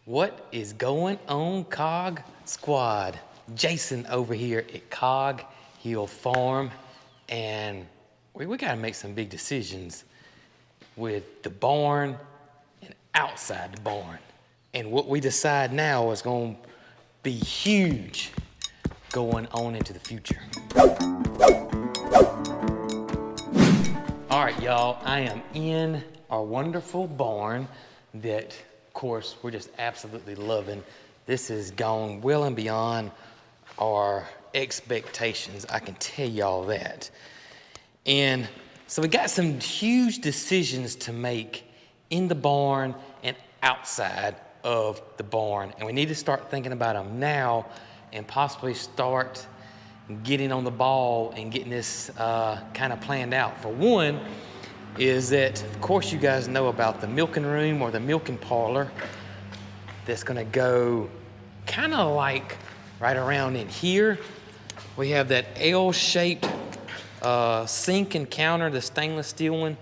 What is going on, Cog Squad? Jason over here at Cog Hill Farm, and we gotta make some big decisions with the barn and outside the barn. And what we decide now is gonna be huge going on into the future. All right, y'all, I am in our wonderful barn that, of course, we're just absolutely loving. This has gone well and beyond our expectations, I can tell y'all that. And so we got some huge decisions to make in the barn and outside of the barn. And we need to start thinking about them now and possibly start getting on the ball and getting this kind of planned out. For one, is that, of course, you guys know about the milking room or the milking parlor that's gonna go kind of like right around in here. We have that L-shaped sink and counter, the stainless steel one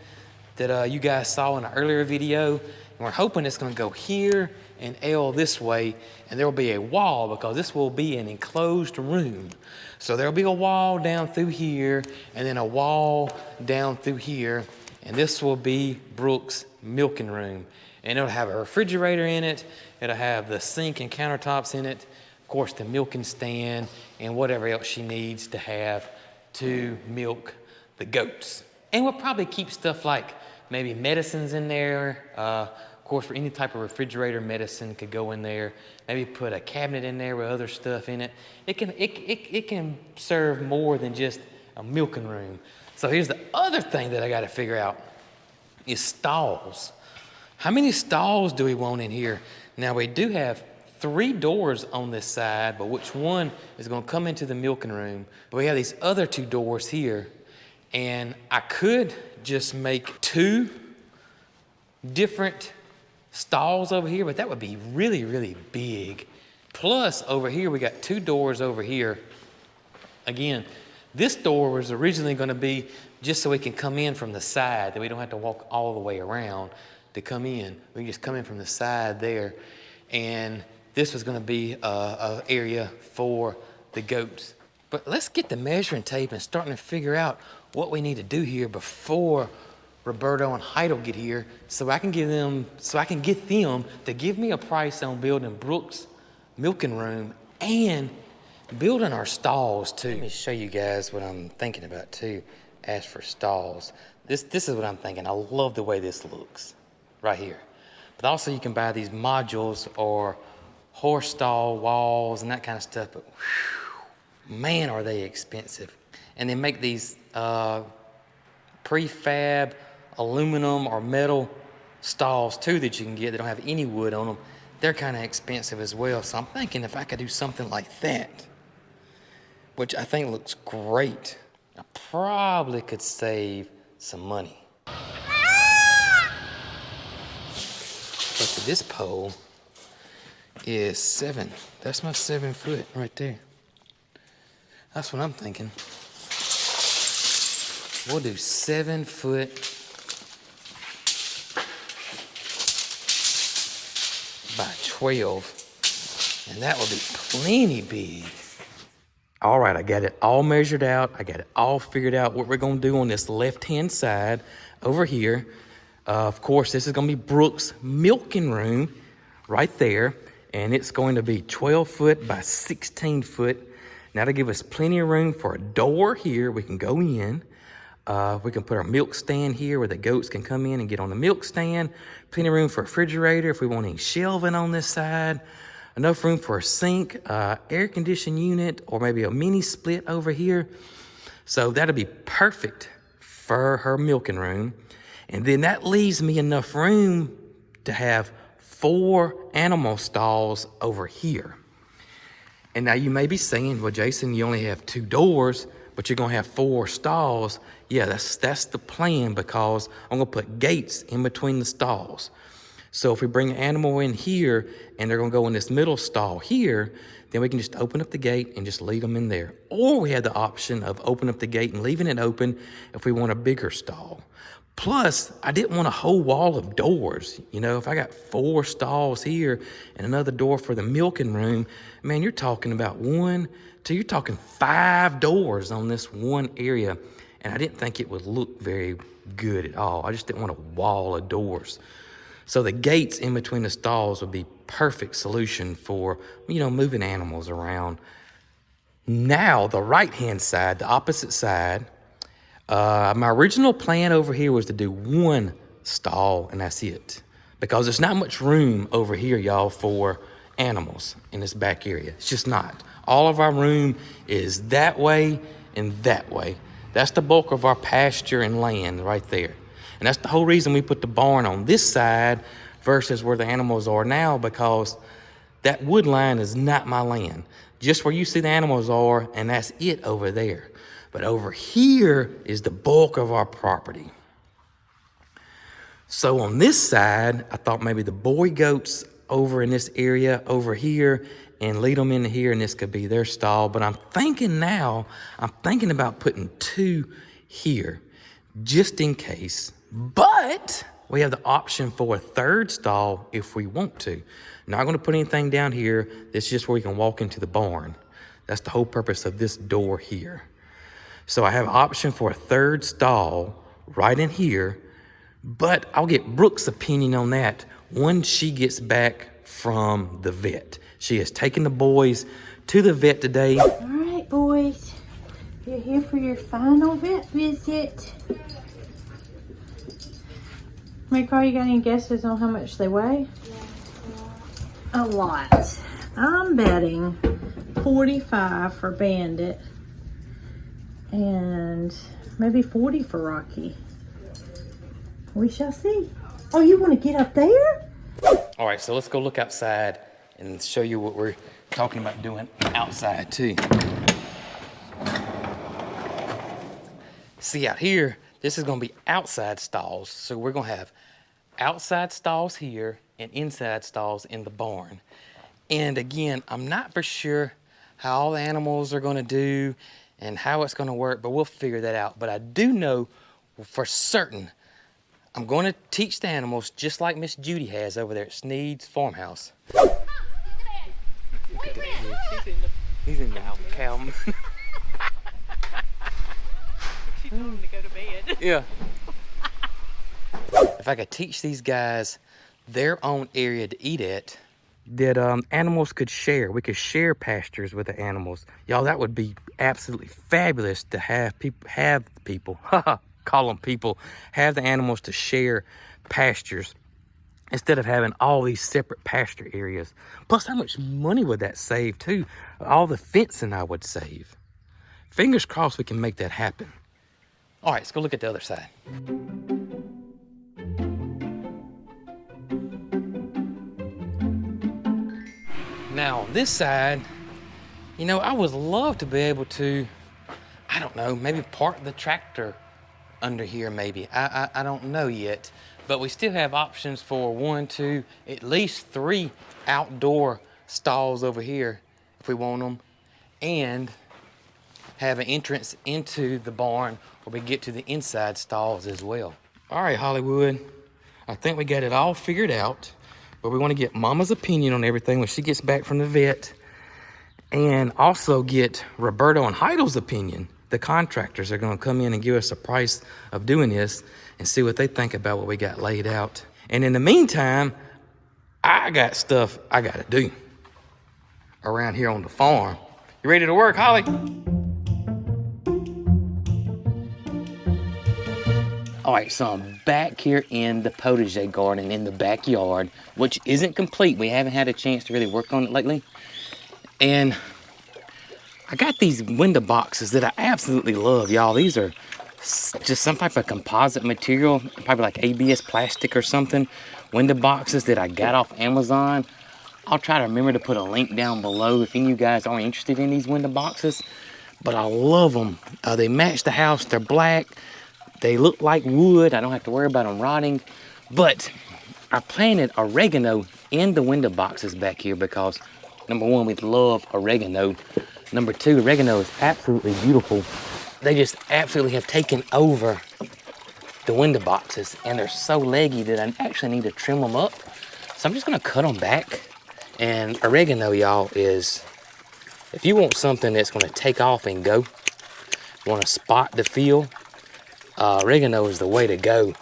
that you guys saw in an earlier video. And we're hoping it's gonna go here and L this way, and there will be a wall because this will be an enclosed room. So there'll be a wall down through here and then a wall down through here, and this will be Brooke's milking room. And it'll have a refrigerator in it, it'll have the sink and countertops in it, of course the milking stand, and whatever else she needs to have to milk the goats. And we'll probably keep stuff like maybe medicines in there. Of course, for any type of refrigerator, medicine could go in there. Maybe put a cabinet in there with other stuff in it. It can serve more than just a milking room. So here's the other thing that I got to figure out is stalls. How many stalls do we want in here? Now we do have 3 doors on this side, but which one is going to come into the milking room? But we have these other 2 doors here, and I could just make 2 different stalls over here, but that would be really, really big. Plus over here, we got 2 doors over here. Again, this door was originally going to be just so we can come in from the side, that we don't have to walk all the way around to come in. We can just come in from the side there. And this was going to be a area for the goats. But let's get the measuring tape and starting to figure out what we need to do here before Roberto and Heidel get here, so I can get them to give me a price on building Brooke's milking room and building our stalls too. Let me show you guys what I'm thinking about too, as for stalls. This is what I'm thinking. I love the way this looks right here. But also you can buy these modules or horse stall walls and that kind of stuff, but whew, man, are they expensive. And they make these prefab aluminum or metal stalls too that you can get that don't have any wood on them. They're kind of expensive as well. So I'm thinking if I could do something like that, which I think looks great, I probably could save some money. But this pole is 7. That's my 7 foot right there. That's what I'm thinking. We'll do 7 foot by 12, and that will be plenty big. All right, I got it all measured out. I got it all figured out what we're gonna do on this left-hand side over here. Of course, this is gonna be Brooke's milking room right there, and it's going to be 12 foot by 16 foot. Now to give us plenty of room for a door here, we can go in. We can put our milk stand here where the goats can come in and get on the milk stand. Plenty of room for a refrigerator if we want any shelving on this side. Enough room for a sink, air conditioning unit, or maybe a mini split over here. So that'll be perfect for her milking room. And then that leaves me enough room to have 4 animal stalls over here. And now you may be saying, well, Jason, you only have 2 doors, but you're gonna have 4 stalls. Yeah, that's the plan, because I'm gonna put gates in between the stalls. So if we bring an animal in here and they're gonna go in this middle stall here, then we can just open up the gate and just leave them in there. Or we have the option of opening up the gate and leaving it open if we want a bigger stall. Plus, I didn't want a whole wall of doors. You know, if I got 4 stalls here and another door for the milking room, man, you're talking about 1, 2, you're talking 5 doors on this one area. And I didn't think it would look very good at all. I just didn't want a wall of doors. So the gates in between the stalls would be perfect solution for, you know, moving animals around. Now, the right-hand side, the opposite side, my original plan over here was to do 1 stall, and that's it. Because there's not much room over here, y'all, for animals in this back area. It's just not. All of our room is that way and that way. That's the bulk of our pasture and land right there. And that's the whole reason we put the barn on this side versus where the animals are now, because that wood line is not my land. Just where you see the animals are, and that's it over there. But over here is the bulk of our property. So on this side, I thought maybe the boy goats over in this area over here and lead them into here, and this could be their stall. But I'm thinking about putting 2 here just in case. But we have the option for a 3rd stall if we want to. Not going to put anything down here. This is just where we can walk into the barn. That's the whole purpose of this door here. So I have an option for a 3rd stall right in here, but I'll get Brooke's opinion on that once she gets back from the vet. She has taken the boys to the vet today. All right, boys, you're here for your final vet visit. MaryCarl, you got any guesses on how much they weigh? A lot. I'm betting 45 for Bandit and maybe 40 for Rocky. We shall see. Oh, you want to get up there? All right, so let's go look outside and show you what we're talking about doing outside too. See, out here, this is gonna be outside stalls. So we're gonna have outside stalls here and inside stalls in the barn. And again, I'm not for sure how all the animals are gonna do and how it's gonna work, but we'll figure that out. But I do know for certain, I'm gonna teach the animals just like Miss Judy has over there at Sneed's farmhouse. He's in the cow. She told him to go to bed. Yeah. If I could teach these guys their own area to eat at, that animals could share. We could share pastures with the animals. Y'all, that would be absolutely fabulous to have people, call them people, have the animals to share pastures instead of having all these separate pasture areas. Plus, how much money would that save too? All the fencing I would save. Fingers crossed we can make that happen. All right, let's go look at the other side. Now, on this side, you know, I would love to be able to, I don't know, maybe park the tractor under here maybe. I don't know yet. But we still have options for 1, 2, at least 3 outdoor stalls over here if we want them. And have an entrance into the barn where we get to the inside stalls as well. All right, Hollywood. I think we got it all figured out. But we want to get Mama's opinion on everything when she gets back from the vet. And also get Roberto and Heidel's opinion. The contractors are going to come in and give us a price of doing this and see what they think about what we got laid out. And in the meantime, I got stuff I got to do around here on the farm. You ready to work, Holly? All right, so I'm back here in the potager garden in the backyard, which isn't complete. We haven't had a chance to really work on it lately. And I got these window boxes that I absolutely love, y'all. These are just some type of composite material, probably like ABS plastic or something. Window boxes that I got off Amazon. I'll try to remember to put a link down below if any of you guys are interested in these window boxes. But I love them. They match the house. They're black. They look like wood. I don't have to worry about them rotting. But I planted oregano in the window boxes back here because, number one, we love oregano. Number two, oregano is absolutely beautiful. They just absolutely have taken over the window boxes, and they're so leggy that I actually need to trim them up. So I'm just gonna cut them back. And oregano, y'all, is, if you want something that's gonna take off and go, want a spot to fill, oregano is the way to go.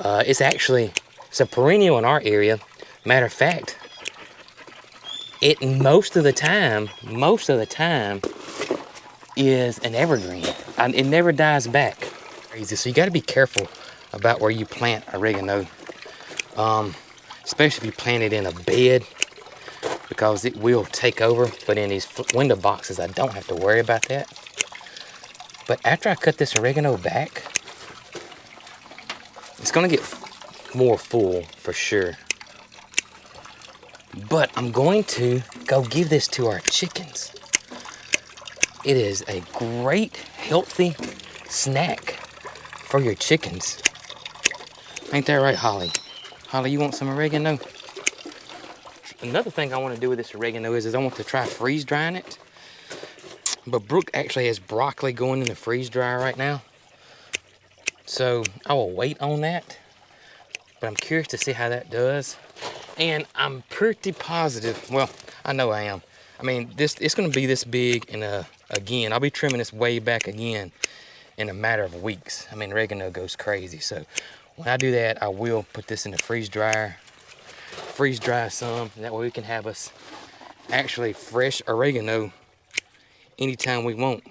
It's a perennial in our area. Matter of fact, it most of the time is an evergreen. It never dies back. Crazy. So you got to be careful about where you plant oregano, especially if you plant it in a bed, because it will take over. But in these window boxes, I don't have to worry about that. But after I cut this oregano back, it's gonna get more full for sure. But I'm going to go give this to our chickens. It is a great, healthy snack for your chickens. Ain't that right, Holly? Holly, you want some oregano? Another thing I want to do with this oregano is I want to try freeze drying it. But Brooke actually has broccoli going in the freeze dryer right now. So I will wait on that. But I'm curious to see how that does. And I'm pretty positive, well, I know I am. I mean, it's gonna be this big, and again, I'll be trimming this way back again in a matter of weeks. I mean, oregano goes crazy. So when I do that, I will put this in the freeze dryer, freeze dry some, and that way we can have us actually fresh oregano anytime we want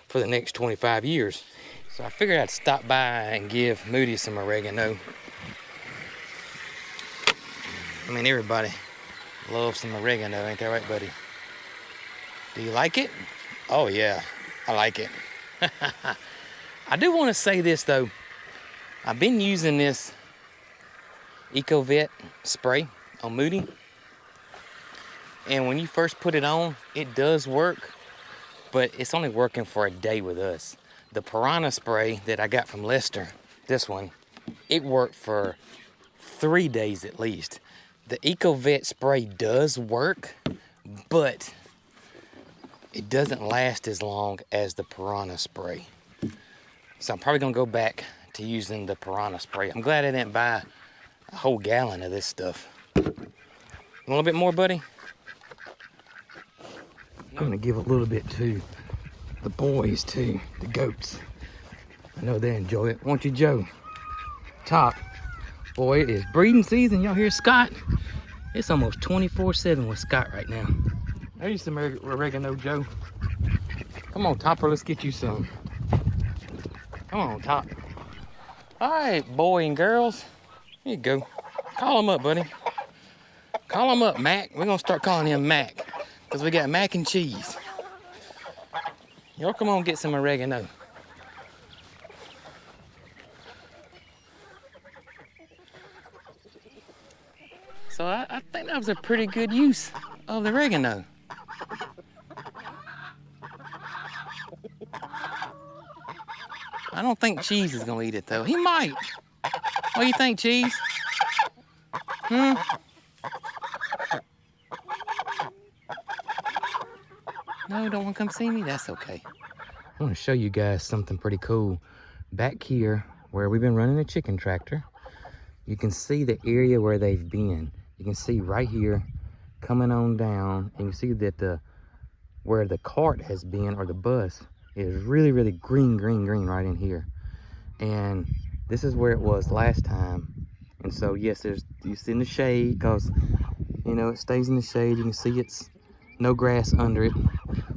for the next 25 years. So I figured I'd stop by and give Moody some oregano. I mean, everybody loves some oregano, ain't that right, buddy? Do you like it? Oh yeah, I like it. I do want to say this though. I've been using this EcoVet spray on Moody. And when you first put it on, it does work, but it's only working for a day with us. The Piranha spray that I got from Lester, this one, it worked for 3 days at least. The EcoVet spray does work, but it doesn't last as long as the Piranha spray. So I'm probably gonna go back to using the Piranha spray. I'm glad I didn't buy a whole gallon of this stuff. A little bit more, buddy? I'm gonna give a little bit to the boys too, the goats. I know they enjoy it. Won't you, Joe? Top. Boy, it is breeding season. Y'all hear Scott? It's almost 24/7 with Scott right now. There's some oregano, Joe. Come on, Topper, let's get you some. Come on, Top. All right, boy and girls. Here you go. Call him up, buddy. Call him up, Mac. We're gonna start calling him Mac, because we got mac and cheese. Y'all come on, get some oregano. So I think that was a pretty good use of the oregano. I don't think Cheese is gonna eat it though. He might. What do you think, Cheese? No, don't want to come see me? That's okay. I want to show you guys something pretty cool. Back here, where we've been running the chicken tractor, you can see the area where they've been. You can see right here, coming on down, and you see that where the cart has been, or the bus, is really, really green right in here. And this is where it was last time. And so, yes, you see in the shade, because, you know, it stays in the shade. You can see it's no grass under it.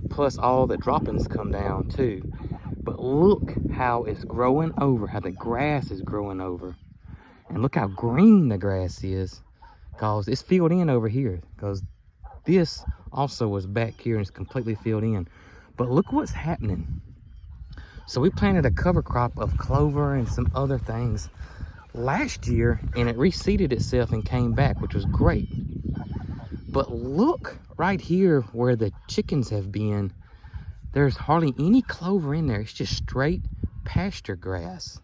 Plus, all the droppings come down, too. But look how it's growing over, how the grass is growing over. And look how green the grass is, because it's filled in over here. Because this also was back here and it's completely filled in. But look what's happening. So we planted a cover crop of clover and some other things last year, and it reseeded itself and came back, which was great. But look right here where the chickens have been. There's hardly any clover in there. It's just straight pasture grass.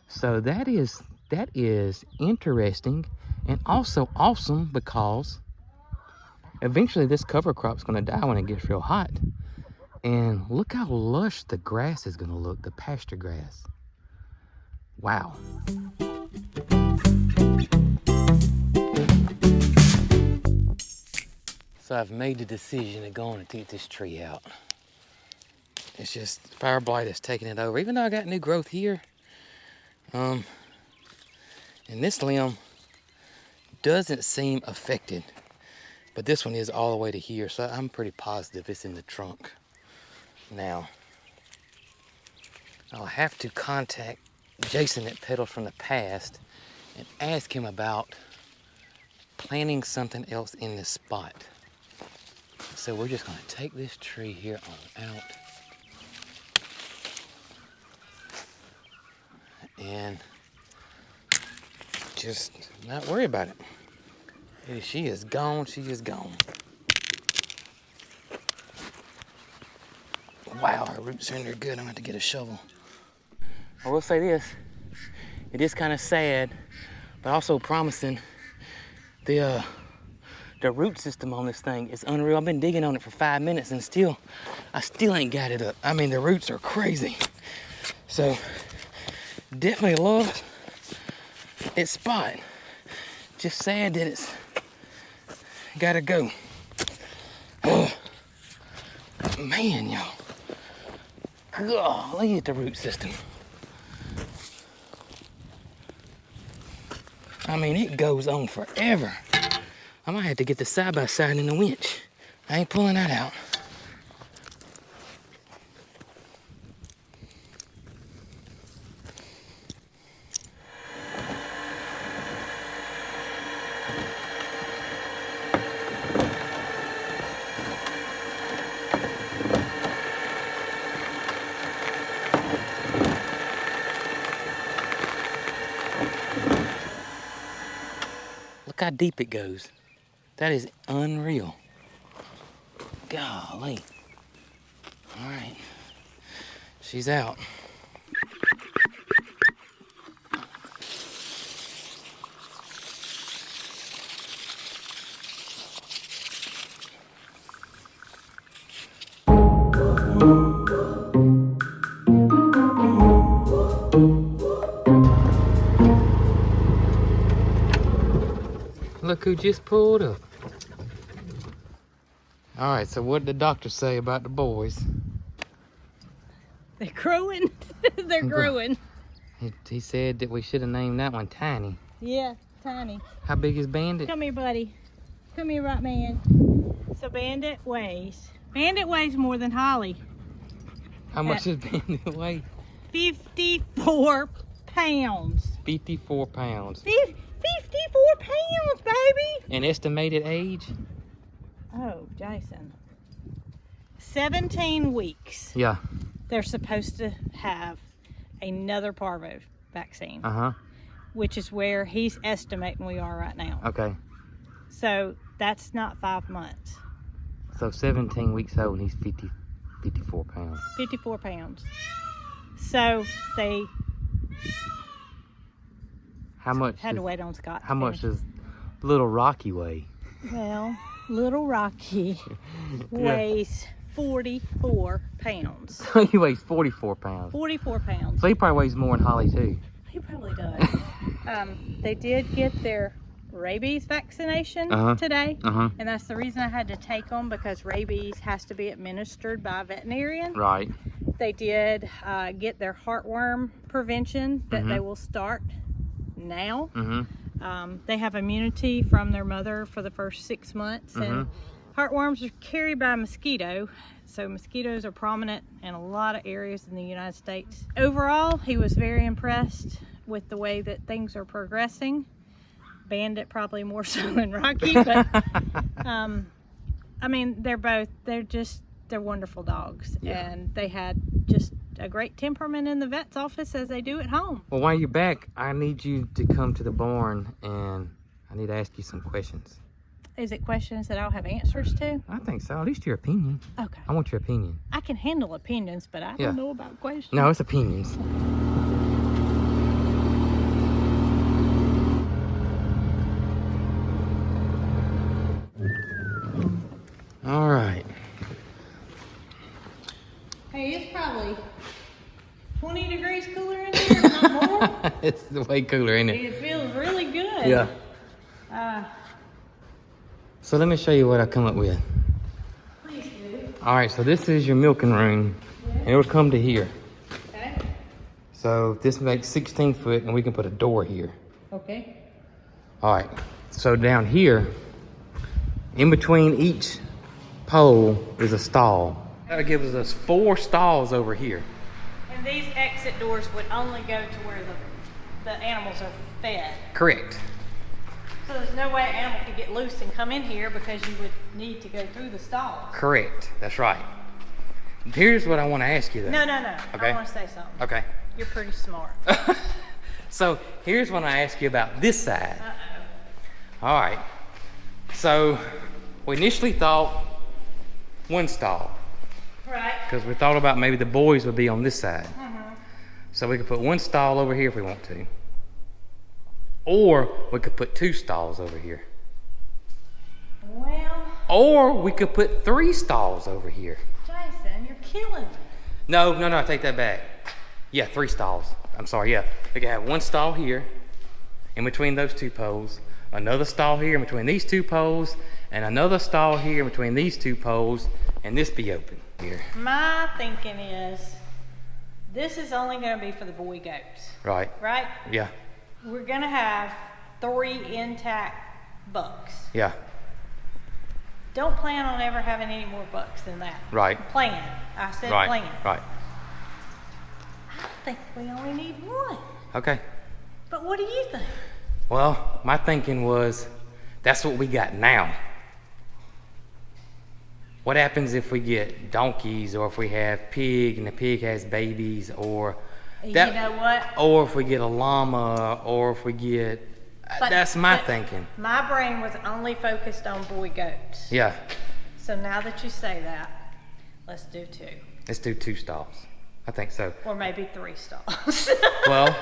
So that is interesting and also awesome, because eventually this cover crop's going to die when it gets real hot. And look how lush the grass is going to look, the pasture grass. Wow. So I've made the decision to go on and take this tree out. It's just fire blight has taken it over. Even though I got new growth here, and this limb doesn't seem affected, but this one is all the way to here, so I'm pretty positive it's in the trunk. Now, I'll have to contact Jason at Petals from the Past and ask him about planting something else in this spot. So we're just gonna take this tree here on out and just not worry about it. Hey, she is gone, she is gone. Wow, her roots are in there good. I'm gonna have to get a shovel. I will say this, it is kind of sad, but also promising. The root system on this thing is unreal. I've been digging on it for 5 minutes and I still ain't got it up. I mean, the roots are crazy. So, definitely love its spot. Just sad that it's gotta go. Oh, man, y'all. Golly at the root system. I mean, it goes on forever. I might have to get the side-by-side in the winch. I ain't pulling that out. Look how deep it goes. That is unreal. Golly. All right, she's out. Look who just pulled up. All right, so what did the doctor say about the boys? They're growing. They're growing. He said that we should have named that one Tiny. Yeah, Tiny. How big is Bandit? Come here, buddy. Come here, right man. So Bandit weighs more than Holly. How much does Bandit weigh? 54 pounds. 54 pounds. 54 pounds, baby. An estimated age? Oh, Jason. 17 weeks. Yeah. They're supposed to have another parvo vaccine. Uh-huh. Which is where he's estimating we are right now. Okay. So that's not 5 months. So 17 weeks old and he's 54 pounds. 54 pounds. So they How much had to wait on Scott. How much does little Rocky weigh? Well, little Rocky weighs 44 pounds. So he weighs 44 pounds. 44 pounds. So he probably weighs more than Holly too. He probably does. They did get their rabies vaccination today, and that's the reason I had to take them, because rabies has to be administered by a veterinarian. Right. They did get their heartworm prevention that they will start now. They have immunity from their mother for the first 6 months, and heartworms are carried by mosquito, so mosquitoes are prominent in a lot of areas in the United States. Overall, he was very impressed with the way that things are progressing. Bandit probably more so than Rocky, but I mean, they're wonderful dogs, and they had just a great temperament in the vet's office as they do at home. Well, while you're back, I need you to come to the barn and I need to ask you some questions. Is it questions that I'll have answers to? I think so, at least your opinion. Okay. I want your opinion. I can handle opinions, but I don't know about questions. No, it's opinions. All right. Hey, it's probably 20 degrees cooler in here than something more? It's way cooler, ain't it? It feels really good. Yeah. Uh, So let me show you what I come up with. Please do. All right, so this is your milking room, and it'll come to here. Okay. So this makes 16 foot, and we can put a door here. Okay. All right, so down here, in between each pole is a stall. That gives us 4 stalls over here. And these exit doors would only go to where the animals are fed. Correct. So there's no way an animal could get loose and come in here because you would need to go through the stalls. Correct, that's right. Here's what I want to ask you though. No. Okay. I want to say something. Okay. You're pretty smart. So here's what I ask you about this side. Uh-oh. All right. So we initially thought 1 stall Right. because we thought about maybe the boys would be on this side. So we could put 1 stall over here if we want to. Or we could put 2 stalls over here. Well, Or we could put 3 stalls over here. Jason, you're killing me. No, I take that back. Yeah, 3 stalls. I'm sorry, yeah. We can have 1 stall here in between those 2 poles, another stall here in between these 2 poles, and another stall here in between these 2 poles, and this be open here. My thinking is this is only going to be for the boy goats, Right, right? yeah, We're going to have 3 intact bucks. yeah, Don't plan on ever having any more bucks than that. right, Plan. I said right, plan. right. I think we only need 1. Okay. But what do you think? Well, my thinking was that's what we got now. What happens if we get donkeys, or if we have pig and the pig has babies, or that, you know what? or if we get a llama, or if we get, that's my thinking. My brain was only focused on boy goats. Yeah, So now that you say that, let's do 2. let's do 2 stalls. I think so. Or maybe 3 stalls. Well,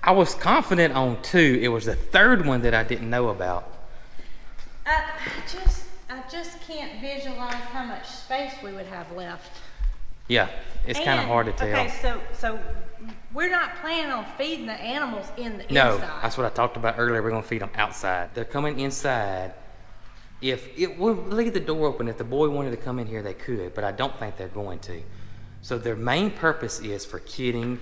I was confident on 2. It was the 3rd one that I didn't know about. I just can't visualize how much space we would have left. Yeah, it's kind of And- hard to tell. Okay, so we're not planning on feeding the animals in the No, inside. that's what I talked about earlier. We're gonna feed them outside. They're coming inside. We'll leave the door open. If the boy wanted to come in here, they could, but I don't think they're going to. So their main purpose is for kidding,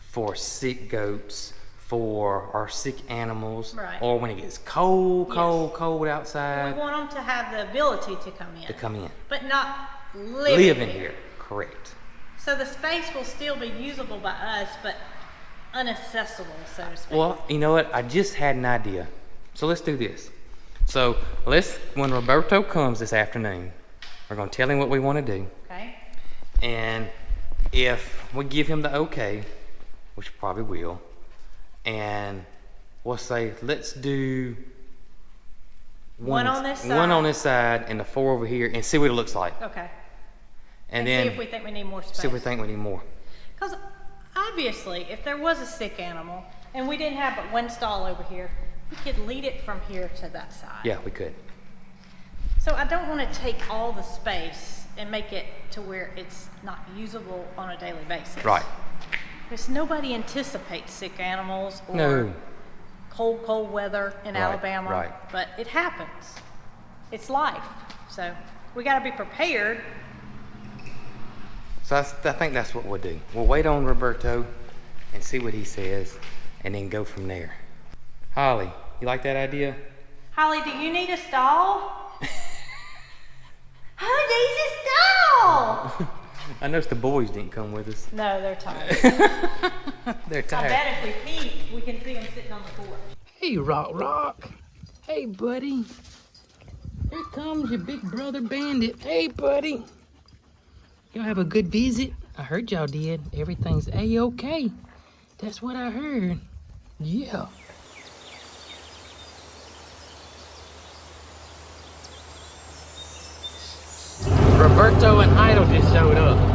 for sick goats, for our sick animals, Right. or when it gets cold We outside, want them to have the ability to come in. to come in. But not live, Live in here, correct. So the space will still be usable by us, but inaccessible, so to speak. Well, you know what? I just had an idea. So let's do this. So when Roberto comes this afternoon, we're gonna tell him what we want to do. Okay. And if we give him the okay, which we probably will, and we'll say, let's do One on this one side. on this side and the 4 over here, and see what it looks like. Okay. And See then if we think we need more space. see if we think we need more. Because obviously, if there was a sick animal and we didn't have but 1 stall over here, we could lead it from here to that side. Yeah, we could. So I don't want to take all the space and make it to where it's not usable on a daily basis. Right. Because nobody anticipates sick animals or No. cold weather in Right, Alabama. right. But it happens. It's life. So we got to be prepared. So I think that's what we'll do. We'll wait on Roberto and see what he says, and then go from there. Holly, you like that idea? Holly, do you need a stall? Who needs a stall? I noticed the boys didn't come with us. No, they're tired. They're I tired. bet if we peek, we can see them sitting on the porch. Hey, Rock. Hey, buddy. Here comes your big brother Bandit. Hey, buddy. Y'all have a good visit? I heard y'all did. Everything's A-okay. That's what I heard. Yeah. Roberto and Idle just showed up.